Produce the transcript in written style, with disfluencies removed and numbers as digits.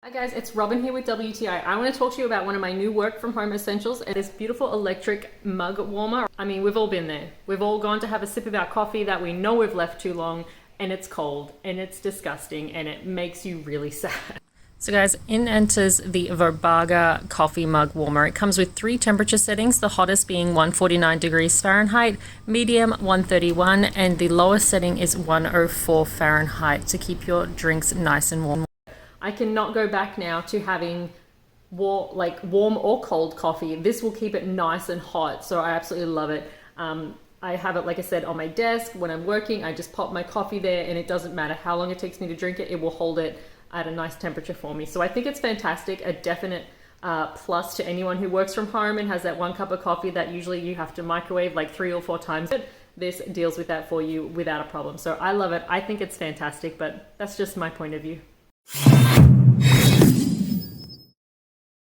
Hi guys, it's Robin here with WTI. I want to talk to you about one of my new work from home essentials, and this beautiful electric mug warmer. I mean, we've all been there. We've all gone to have a sip of our coffee that we know we've left too long, and it's cold, and it's disgusting, and it makes you really sad. So guys, in enters the VOBAGA coffee mug warmer. It comes with 3 temperature settings, the hottest being 149 degrees Fahrenheit, medium 131, and the lowest setting is 104 Fahrenheit to keep your drinks nice and warm. I cannot go back now to having warm or cold coffee. This will keep it nice and hot, so I absolutely love it. I have it, like I said, on my desk. When I'm working, I just pop my coffee there, and it doesn't matter how long it takes me to drink it, it will hold it at a nice temperature for me. So I think it's fantastic, a definite plus to anyone who works from home and has that 1 cup of coffee that usually you have to microwave like 3 or 4 times. This deals with that for you without a problem. So I love it. I think it's fantastic, but that's just my point of view.